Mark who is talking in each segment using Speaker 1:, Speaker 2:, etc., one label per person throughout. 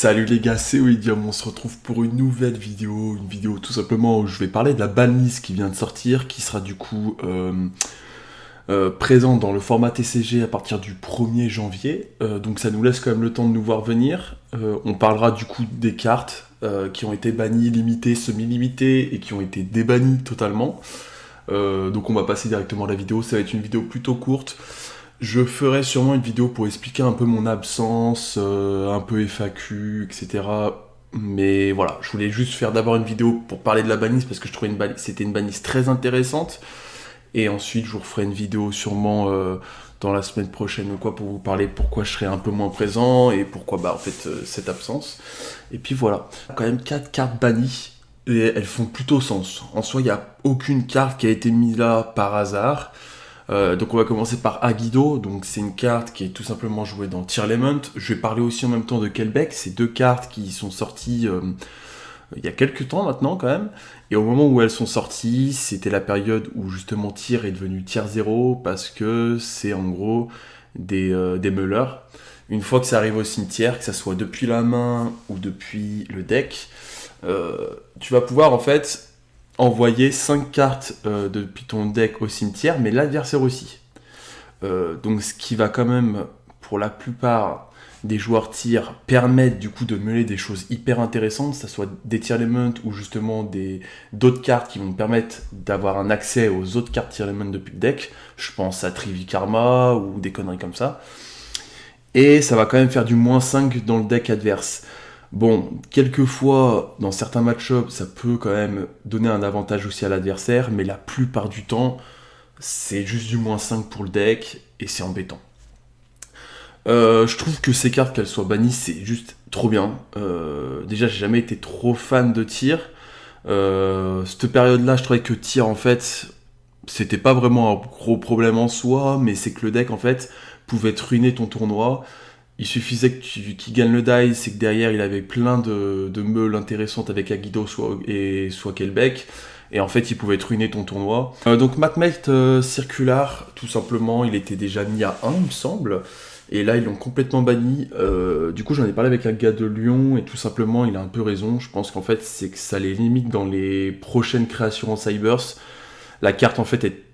Speaker 1: Salut les gars, c'est Oidium, on se retrouve pour une nouvelle vidéo, une vidéo tout simplement où je vais parler de la banlist qui vient de sortir, qui sera du coup présente dans le format TCG à partir du 1er janvier, donc ça nous laisse quand même le temps de nous voir venir. On parlera du coup des cartes qui ont été bannies, limitées, semi-limitées et qui ont été débannies totalement. Donc on va passer directement à la vidéo, ça va être une vidéo plutôt courte. Je ferai sûrement une vidéo pour expliquer un peu mon absence, un peu FAQ, etc. Mais voilà, je voulais juste faire d'abord une vidéo pour parler de la banlist parce que je trouvais c'était une banlist très intéressante. Et ensuite, je vous referai une vidéo sûrement dans la semaine prochaine ou quoi pour vous parler pourquoi je serai un peu moins présent et pourquoi cette absence. Et puis voilà, quand même 4 cartes bannies et elles font plutôt sens. En soi, il n'y a aucune carte qui a été mise là par hasard. Donc on va commencer par Agido, donc c'est une carte qui est tout simplement jouée dans Tearlament. Je vais parler aussi en même temps de Kelbeck, c'est deux cartes qui sont sorties il y a quelques temps maintenant quand même. Et au moment où elles sont sorties, c'était la période où justement Tyr est devenu Tier 0 parce que c'est en gros des meuleurs. Une fois que ça arrive au cimetière, que ça soit depuis la main ou depuis le deck, tu vas pouvoir en fait envoyer 5 cartes depuis ton deck au cimetière, mais l'adversaire aussi. Donc ce qui va quand même, pour la plupart des joueurs tir, permettre du coup de mêler des choses hyper intéressantes, que ce soit des Tearlament ou justement d'autres cartes qui vont permettre d'avoir un accès aux autres cartes Tearlament depuis le deck. Je pense à Trivikarma ou des conneries comme ça. Et ça va quand même faire du -5 dans le deck adverse. Bon, quelquefois, dans certains match-ups, ça peut quand même donner un avantage aussi à l'adversaire, mais la plupart du temps, c'est juste du -5 pour le deck, et c'est embêtant. Je trouve que ces cartes, qu'elles soient bannies, c'est juste trop bien. Déjà, j'ai jamais été trop fan de tir. Cette période-là, je trouvais que tir, en fait, c'était pas vraiment un gros problème en soi, mais c'est que le deck, en fait, pouvait te ruiner ton tournoi. Il suffisait qu'il gagne le die, c'est que derrière il avait plein de meules intéressantes avec Agido soit Kelbeck, et en fait il pouvait te ruiner ton tournoi. Donc Matmate Circular, tout simplement, il était déjà mis à 1 il me semble, et là ils l'ont complètement banni. Du coup j'en ai parlé avec un gars de Lyon, et tout simplement il a un peu raison, je pense qu'en fait c'est que ça les limite dans les prochaines créations en Cyberse. La carte en fait est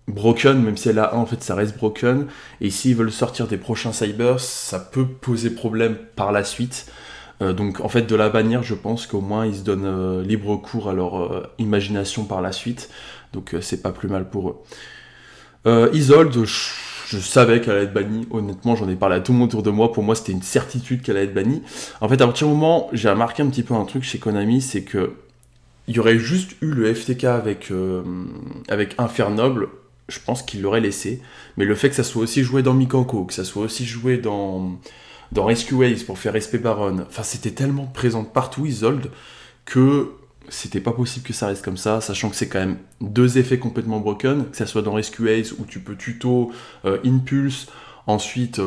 Speaker 1: broken, même si elle a 1, en fait ça reste broken, et s'ils veulent sortir des prochains Cybers, ça peut poser problème par la suite. Donc en fait de la bannir, je pense qu'au moins ils se donnent libre cours à leur imagination par la suite, donc c'est pas plus mal pour eux. Isolde, je savais qu'elle allait être bannie, honnêtement j'en ai parlé à tout le monde autour de moi, pour moi c'était une certitude qu'elle allait être bannie. En fait à partir du moment, j'ai remarqué un petit peu un truc chez Konami, c'est que il y aurait juste eu le FTK avec Infernoble, je pense qu'il l'aurait laissé. Mais le fait que ça soit aussi joué dans Mikanko, que ça soit aussi joué dans Rescue Waves pour faire respect Baron, enfin c'était tellement présent partout Isolde que c'était pas possible que ça reste comme ça, sachant que c'est quand même deux effets complètement broken, que ça soit dans Rescue Waves où tu peux tuto Impulse, ensuite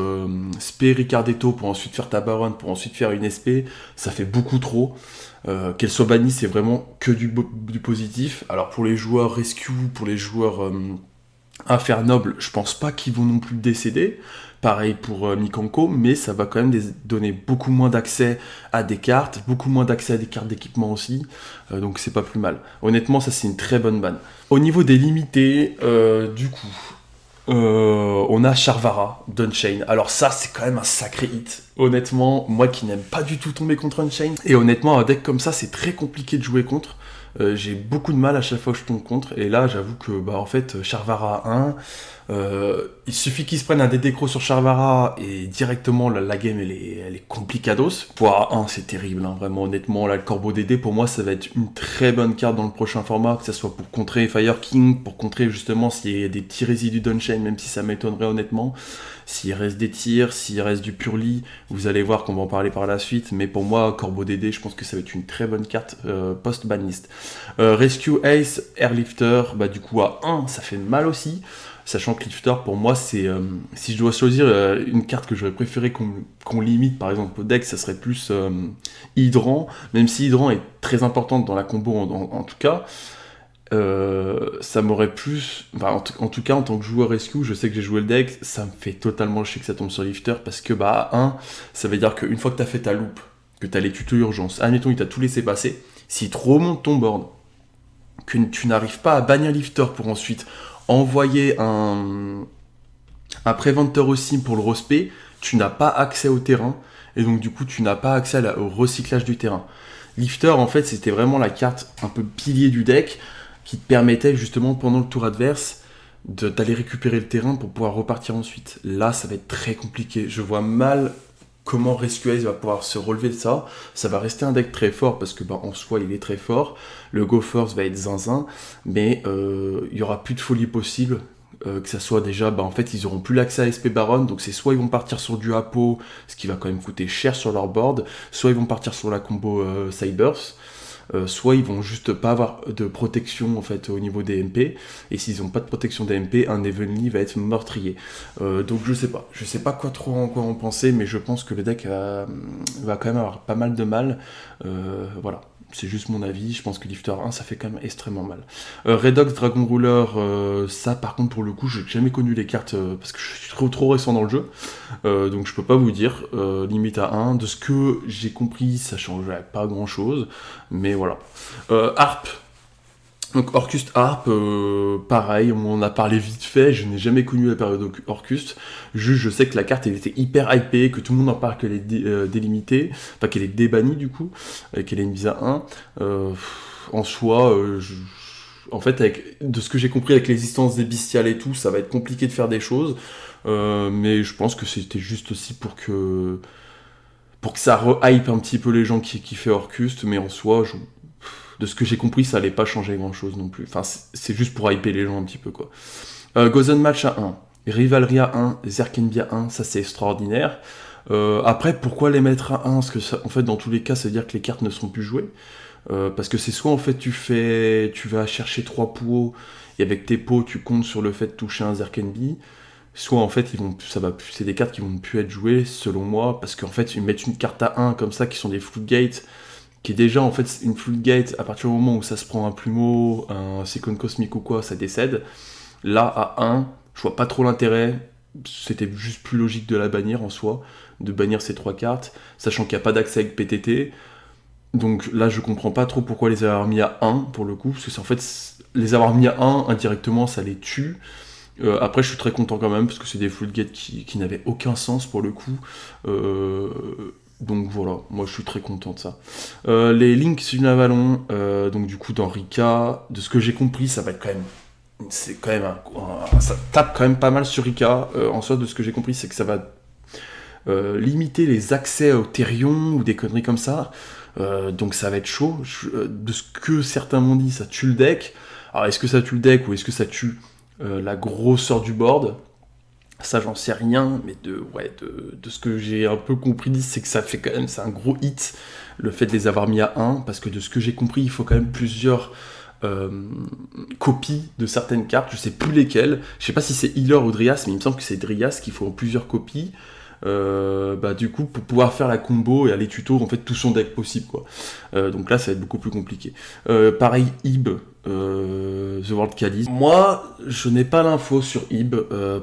Speaker 1: spé Ricardetto pour ensuite faire ta Baron, pour ensuite faire une SP, ça fait beaucoup trop. Qu'elle soit bannie, c'est vraiment que du positif. Alors pour les joueurs Rescue, pour les joueurs Infernoble, je pense pas qu'ils vont non plus décéder. Pareil pour Mikanko, mais ça va quand même donner beaucoup moins d'accès à des cartes, beaucoup moins d'accès à des cartes d'équipement aussi, donc c'est pas plus mal. Honnêtement, ça c'est une très bonne banne. Au niveau des limités, du coup, on a Charvara d'Unchain. Alors ça, c'est quand même un sacré hit. Honnêtement, moi qui n'aime pas du tout tomber contre Unchain, et honnêtement, un deck comme ça, c'est très compliqué de jouer contre. J'ai beaucoup de mal à chaque fois que je tombe contre, et là j'avoue que en fait Charvara 1, il suffit qu'ils se prennent un DD-Crow sur Charvara et directement la game elle est complicados. Pour 1 c'est terrible, hein, vraiment honnêtement, là le Corbeau DD pour moi ça va être une très bonne carte dans le prochain format, que ce soit pour contrer Fire King, pour contrer justement s'il y a des petits résidus d'Unchain, même si ça m'étonnerait honnêtement. S'il reste des tirs, s'il reste du Purely, vous allez voir qu'on va en parler par la suite, mais pour moi, Corbeau DD, je pense que ça va être une très bonne carte post-banlist. Rescue Ace, Airlifter, du coup à 1, ça fait mal aussi, sachant que Lifter, pour moi, c'est si je dois choisir une carte que j'aurais préféré qu'on limite, par exemple au deck, ça serait plus Hydrant, même si Hydrant est très importante dans la combo en tout cas. Ça m'aurait plus... Enfin, en tout cas, en tant que joueur rescue, je sais que j'ai joué le deck, ça me fait totalement chier que ça tombe sur Lifter, parce que 1, ça veut dire qu'une fois que t'as fait ta loupe, que tu as les tutos urgence, admettons il t'a tout laissé passer, s'il te remonte ton board, que tu n'arrives pas à bannir lifter pour ensuite envoyer un préventeur aussi pour le respect, tu n'as pas accès au terrain, et donc du coup tu n'as pas accès au recyclage du terrain. Lifter en fait c'était vraiment la carte un peu pilier du deck, qui te permettait justement pendant le tour adverse d'aller récupérer le terrain pour pouvoir repartir ensuite. Là ça va être très compliqué, je vois mal comment Rescue Ace va pouvoir se relever de ça. Ça va rester un deck très fort parce que en soi il est très fort. Le Go First va être zinzin, mais il y aura plus de folie possible. Que ça soit déjà, en fait ils auront plus l'accès à SP Baron, donc c'est soit ils vont partir sur du Apo, ce qui va quand même coûter cher sur leur board, soit ils vont partir sur la combo Cybers, soit ils vont juste pas avoir de protection en fait au niveau des MP, et s'ils ont pas de protection des MP, un Evenly va être meurtrier. Donc je sais pas quoi trop en quoi en penser, mais je pense que le deck va quand même avoir pas mal de mal. Voilà. C'est juste mon avis, je pense que Lifter 1 ça fait quand même extrêmement mal. Redox Dragon Ruler, ça par contre pour le coup j'ai jamais connu les cartes parce que je suis trop récent dans le jeu, donc je peux pas vous dire, limite à 1, de ce que j'ai compris ça changerait pas grand chose, mais voilà. Harp, donc Orcust Harp, pareil, on en a parlé vite fait, je n'ai jamais connu la période Orcust, juste je sais que la carte elle était hyper hypée, que tout le monde en parle qu'elle est délimitée, enfin qu'elle est débannie du coup, qu'elle est une mise à 1, en soi, en fait de ce que j'ai compris avec l'existence des bestiales et tout, ça va être compliqué de faire des choses, mais je pense que c'était juste aussi pour que ça re-hype un petit peu les gens qui kiffaient Orcust, mais en soi, de ce que j'ai compris, ça allait pas changer grand chose non plus. Enfin, c'est juste pour hyper les gens un petit peu, quoi. Gozen Match à 1, Rivalry à 1, Zerkenby à 1, ça c'est extraordinaire. Après, pourquoi les mettre à 1? Parce que ça, en fait, dans tous les cas, ça veut dire que les cartes ne seront plus jouées. Parce que c'est soit en fait tu vas chercher 3 pots, et avec tes pots, tu comptes sur le fait de toucher un Zerkenby. Soit en fait, c'est des cartes qui vont plus être jouées, selon moi, parce qu'en fait, ils mettent une carte à 1 comme ça, qui sont des Floodgate, qui est déjà en fait une Floodgate, à partir du moment où ça se prend un plumeau, un Cyclone Cosmique ou quoi, ça décède. Là, à 1, je vois pas trop l'intérêt, c'était juste plus logique de la bannir en soi, de bannir ces 3 cartes, sachant qu'il n'y a pas d'accès avec PTT. Donc là, je comprends pas trop pourquoi les avoir mis à 1, pour le coup, parce que c'est en fait, les avoir mis à 1, indirectement, ça les tue. Après, je suis très content quand même, parce que c'est des Floodgate qui n'avaient aucun sens, pour le coup. Donc voilà, moi je suis très content de ça. Les Link sur Avalon, donc du coup dans Rika, de ce que j'ai compris, ça va être quand même... C'est quand même ça tape quand même pas mal sur Rika. En soi, de ce que j'ai compris, c'est que ça va limiter les accès au Therion ou des conneries comme ça. Donc ça va être chaud. De ce que certains m'ont dit, ça tue le deck. Alors est-ce que ça tue le deck ou est-ce que ça tue la grosseur du board? Ça j'en sais rien, mais de ce que j'ai un peu compris, c'est que ça fait quand même, c'est un gros hit, le fait de les avoir mis à 1, parce que de ce que j'ai compris, il faut quand même plusieurs copies de certaines cartes, je sais plus lesquelles, je sais pas si c'est Healer ou Dryas, mais il me semble que c'est Dryas qu'il faut plusieurs copies, du coup pour pouvoir faire la combo et aller tuto en fait tout son deck possible, quoi. Donc là ça va être beaucoup plus compliqué. Pareil Ib, The World Calice. Moi je n'ai pas l'info sur Ib,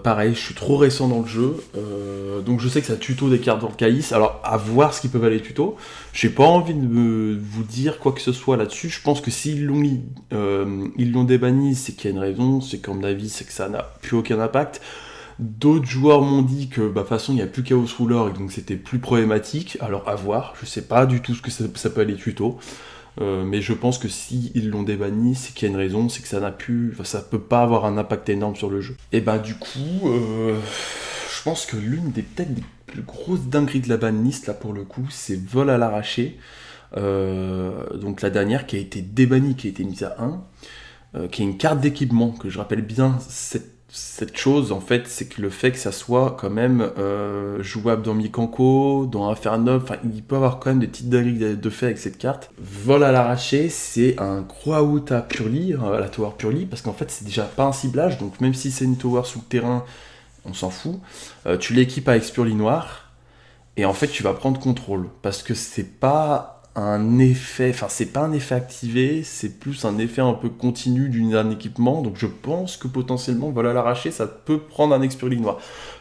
Speaker 1: pareil je suis trop récent dans le jeu, donc je sais que ça tuto des cartes World Calice, alors à voir ce qu'ils peuvent aller tuto. J'ai pas envie de vous dire quoi que ce soit là-dessus, je pense que s'ils l'ont débanni, c'est qu'il y a une raison, c'est qu'à mon avis c'est que ça n'a plus aucun impact. D'autres joueurs m'ont dit que de toute façon il n'y a plus Chaos Ruler et donc c'était plus problématique, alors à voir, je sais pas du tout ce que ça peut aller tuto, mais je pense que si ils l'ont débanni, c'est qu'il y a une raison, c'est que ça peut pas avoir un impact énorme sur le jeu. Et du coup, je pense que l'une des peut-être des plus grosses dingueries de la banlist là pour le coup, c'est Vol à l'arraché, donc la dernière qui a été débannie, qui a été mise à 1, qui est une carte d'équipement, que je rappelle bien, cette chose, en fait, c'est que le fait que ça soit quand même jouable dans Mikanko, dans Inferno, enfin, il peut avoir quand même des petites dingueries de fait avec cette carte. Vol à l'arraché, c'est un gros out à Purely, à la tower Purely, parce qu'en fait, c'est déjà pas un ciblage, donc même si c'est une tower sous le terrain, on s'en fout. Tu l'équipes avec Purely noir, et en fait, tu vas prendre contrôle, parce que c'est pas un effet, enfin c'est pas un effet activé, c'est plus un effet un peu continu d'un équipement, donc je pense que potentiellement vol à l'arraché ça peut prendre un Expurli noir.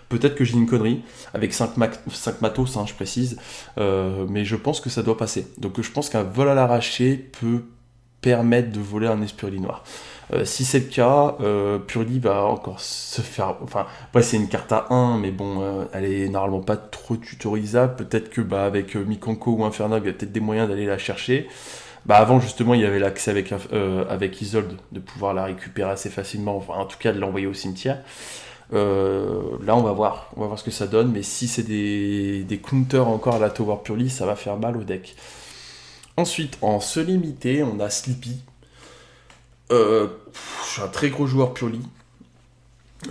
Speaker 1: Peut-être que j'ai une connerie, avec 5 matos, hein, je précise, mais je pense que ça doit passer. Donc je pense qu'un vol à l'arraché peut permettre de voler un Expurli noir. Si c'est le cas, Purli va encore se faire... Enfin, ouais, c'est une carte à 1, mais bon, elle est normalement pas trop tutorisable. Peut-être que avec Mikanko ou Infernog, il y a peut-être des moyens d'aller la chercher. Avant, justement, il y avait l'accès avec Isolde, de pouvoir la récupérer assez facilement, enfin, en tout cas de l'envoyer au cimetière. Là, on va voir ce que ça donne, mais si c'est des counters encore à la Tower Purli, ça va faire mal au deck. Ensuite, en se limiter, on a Sleepy. Je suis un très gros joueur Purli.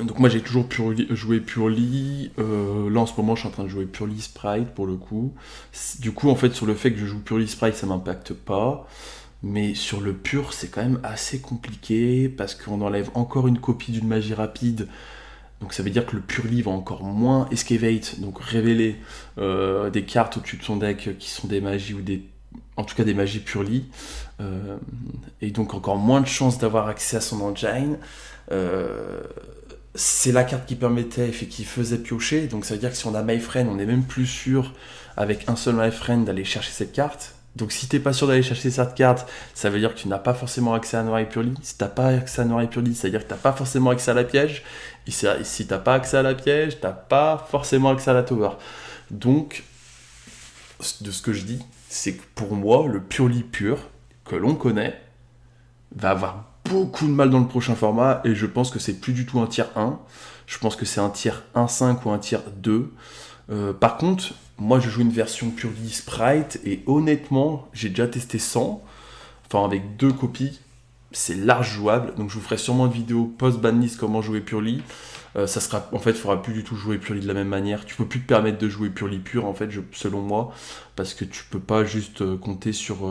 Speaker 1: Donc moi j'ai toujours joué Purli. Là en ce moment je suis en train de jouer Purli Sprite pour le coup. Du coup en fait sur le fait que je joue Purli Sprite ça m'impacte pas. Mais sur le pur c'est quand même assez compliqué parce qu'on enlève encore une copie d'une magie rapide. Donc ça veut dire que le Purli va encore moins escavate, donc révéler des cartes au-dessus de son deck qui sont des magies ou en tout cas des magies Purli. Et donc encore moins de chances d'avoir accès à son engine. C'est la carte qui permettait, qui faisait piocher, donc ça veut dire que si on a My Friend, on est même plus sûr avec un seul My Friend d'aller chercher cette carte. Donc si t'es pas sûr d'aller chercher cette carte, ça veut dire que tu n'as pas forcément accès à Noir et Purli. Si t'as pas accès à Noir et Purli, ça veut dire que t'as pas forcément accès à la piège. Et si t'as pas accès à la piège, t'as pas forcément accès à la tower. Donc, de ce que je dis, c'est que pour moi, le Purli pur, que l'on connaît, va avoir beaucoup de mal dans le prochain format, et je pense que c'est plus du tout un tier 1, je pense que c'est un tier 1.5 ou un tier 2. Par contre, moi je joue une version Purli Sprite, et honnêtement, j'ai déjà testé 100, enfin avec 2 copies, c'est large jouable, donc je vous ferai sûrement une vidéo post-banlist comment jouer Purli. Ça sera, en fait, il faudra plus du tout jouer Purli de la même manière. Tu peux plus te permettre de jouer Purli pur, en fait, selon moi, parce que tu peux pas juste compter sur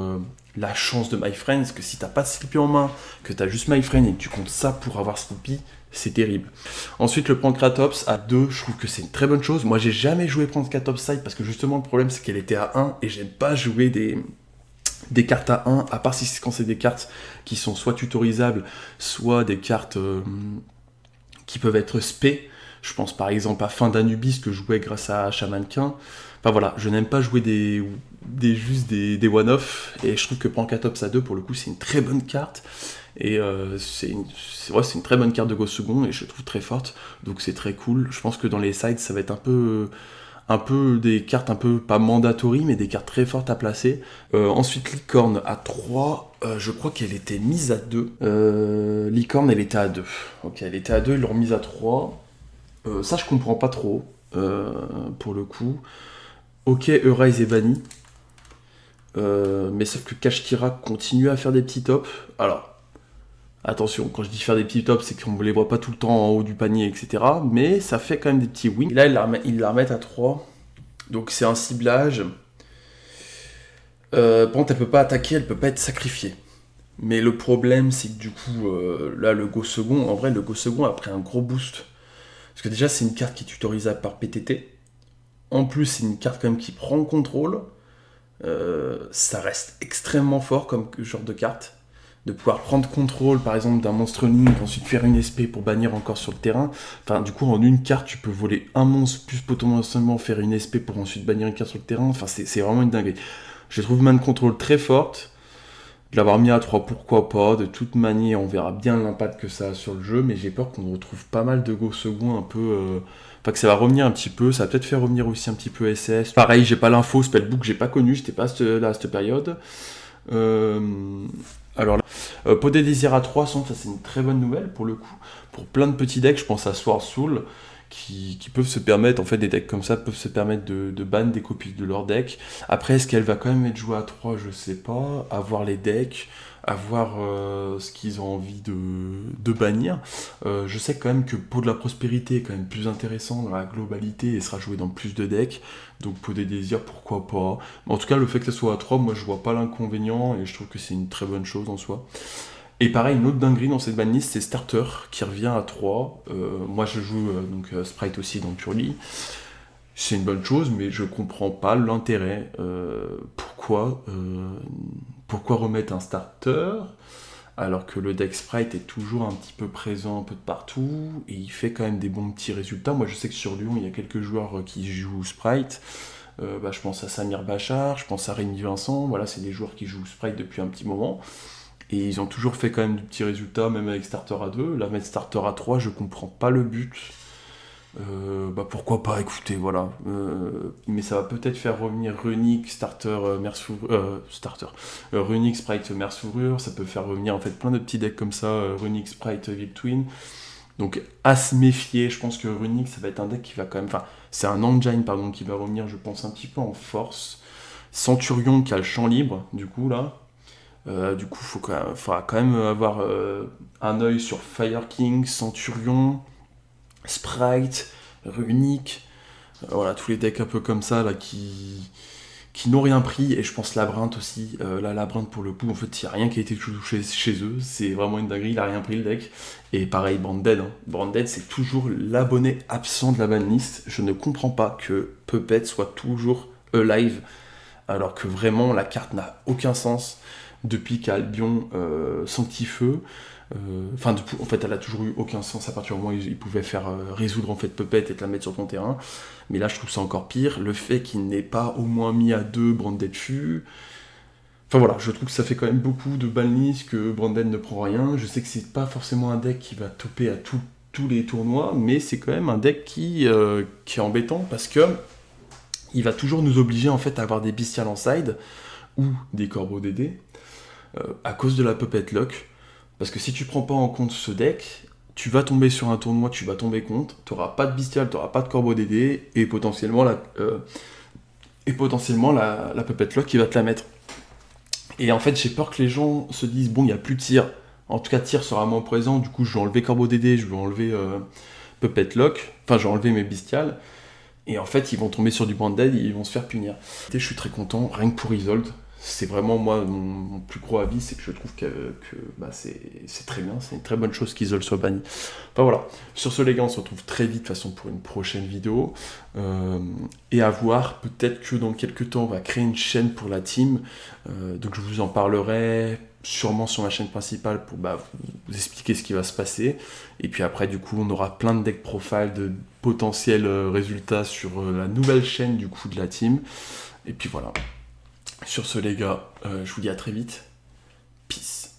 Speaker 1: la chance de My Friend, parce que si t'as pas de Sleepy en main, que t'as juste My Friend et que tu comptes ça pour avoir Sleepy, c'est terrible. Ensuite, le Pancratops à 2, je trouve que c'est une très bonne chose. Moi, j'ai jamais joué Pancratops side parce que justement, le problème, c'est qu'elle était à 1 et j'aime pas jouer des cartes à 1, à part si quand c'est des cartes qui sont soit tutorisables, soit des cartes qui peuvent être spé. Je pense par exemple à Fin d'Anubis que je jouais grâce à Shamankin. Enfin voilà, je n'aime pas jouer juste des one-off, et je trouve que Pancratops à 2 pour le coup c'est une très bonne carte, et c'est une très bonne carte de Go second et je trouve très forte, donc c'est très cool. Je pense que dans les sides ça va être un peu des cartes un peu pas mandatory, mais des cartes très fortes à placer. Ensuite, Licorne à 3, je crois qu'elle était mise à 2. Licorne, elle était à 2. Ok, elle était à 2, ils l'ont remise à 3. Ça, je comprends pas trop, pour le coup. Ok, Eurise est banni. Mais sauf que Kashkira continue à faire des petits tops. Alors, attention, quand je dis faire des petits tops, c'est qu'on ne les voit pas tout le temps en haut du panier, etc. Mais ça fait quand même des petits wins. Et là, ils la remettent à 3. Donc c'est un ciblage. Par contre, elle peut pas attaquer, elle peut pas être sacrifiée. Mais le problème, c'est que du coup, là, le Go second, en vrai, le Go second a pris un gros boost. Parce que déjà, c'est une carte qui est tutorisable par PTT. En plus, c'est une carte quand même qui prend le contrôle. Ça reste extrêmement fort comme genre de carte. De pouvoir prendre contrôle par exemple d'un monstre Link, ensuite faire une SP pour bannir encore sur le terrain. Enfin, du coup, en une carte, tu peux voler un monstre, plus potentiellement faire une SP pour ensuite bannir une carte sur le terrain. Enfin, c'est vraiment une dinguerie. Je trouve man control très forte. De l'avoir mis à 3, pourquoi pas. De toute manière, on verra bien l'impact que ça a sur le jeu, mais j'ai peur qu'on retrouve pas mal de Go second un peu. Enfin, que ça va revenir un petit peu. Ça va peut-être faire revenir aussi un petit peu SS. Pareil, j'ai pas l'info, Spellbook, j'ai pas connu, j'étais pas là à cette période. Alors là, Podé Désir à 300, ça c'est une très bonne nouvelle pour le coup. Pour plein de petits decks, je pense à Sword Soul, qui peuvent se permettre, en fait des decks comme ça peuvent se permettre de ban des copies de leur deck. Après, est-ce qu'elle va quand même être jouée à 3, je sais pas. À voir les decks, à voir ce qu'ils ont envie de bannir. Je sais quand même que Pot de la Prospérité est quand même plus intéressant dans la globalité et sera joué dans plus de decks. Donc Pot des Désirs, pourquoi pas. Mais en tout cas, le fait que ça soit à 3, moi je vois pas l'inconvénient et je trouve que c'est une très bonne chose en soi. Et pareil, une autre dinguerie dans cette banlist, c'est Starter qui revient à 3. Moi je joue Sprite aussi dans Purli. c'est une bonne chose, mais je comprends pas l'intérêt. Pourquoi remettre un starter alors que le deck Sprite est toujours un petit peu présent un peu de partout, et il fait quand même des bons petits résultats. Moi je sais que sur Lyon, il y a quelques joueurs qui jouent Sprite. Je pense à Samir Bachar, je pense à Rémi Vincent, voilà, c'est des joueurs qui jouent Sprite depuis un petit moment. Et ils ont toujours fait quand même de petits résultats, même avec Starter A2. Là, mettre Starter A3, je comprends pas le but. Pourquoi pas, écoutez, voilà. Mais ça va peut-être faire revenir Runic, Runic, Sprite, Mère Sourure. Ça peut faire revenir en fait plein de petits decks comme ça, Runic, Sprite, Victwin. Donc à se méfier, je pense que Runic, ça va être un deck qui va quand même... Enfin, c'est un engine, pardon, qui va revenir, je pense, un petit peu en force. Centurion qui a le champ libre, du coup, là. Faudra quand même avoir un œil sur Fire King, Centurion, Sprite, Runic, voilà, tous les decks un peu comme ça là qui n'ont rien pris, et je pense Labyrinthe aussi. Labyrinthe pour le coup, en fait, il n'y a rien qui a été touché chez eux, c'est vraiment une dinguerie, il a rien pris le deck. Et pareil, Branded. Branded, c'est toujours l'abonné absent de la banlist. Je ne comprends pas que Puppet soit toujours alive, alors que vraiment la carte n'a aucun sens depuis qu'Albion Sanctifeu. En fait, elle a toujours eu aucun sens à partir du moment où il pouvait faire résoudre en fait Puppet et te la mettre sur ton terrain. Mais là, je trouve ça encore pire. Le fait qu'il n'ait pas au moins mis à 2 Branded Fu. Enfin voilà, je trouve que ça fait quand même beaucoup de banlist, que Branded ne prend rien. Je sais que c'est pas forcément un deck qui va topper à tous les tournois, mais c'est quand même un deck qui est embêtant parce que il va toujours nous obliger en fait à avoir des bestiales en side ou des corbeaux DD à cause de la Puppet Lock. Parce que si tu prends pas en compte ce deck, tu vas tomber sur un tournoi, tu vas tomber contre, tu n'auras pas de bestial, tu n'auras pas de corbeau DD, et potentiellement la Puppet Lock qui va te la mettre. Et en fait, j'ai peur que les gens se disent, bon, il n'y a plus de tir. En tout cas, tir sera moins présent, du coup, je vais enlever corbeau DD, je vais enlever Puppet Lock, enfin, je vais enlever mes bestiales. Et en fait, ils vont tomber sur du Branded et ils vont se faire punir. Je suis très content, rien que pour Isolde. C'est vraiment, moi, mon plus gros avis, c'est que je trouve que c'est très bien, c'est une très bonne chose qu'Isolde soit banni. Enfin voilà, sur ce les gars, on se retrouve très vite, de toute façon, pour une prochaine vidéo. Et à voir, peut-être que dans quelques temps, on va créer une chaîne pour la team. Donc je vous en parlerai sûrement sur ma chaîne principale pour vous expliquer ce qui va se passer. Et puis après, du coup, on aura plein de deck profile, de potentiels résultats sur la nouvelle chaîne du coup de la team. Et puis voilà. Sur ce les gars, je vous dis à très vite. Peace.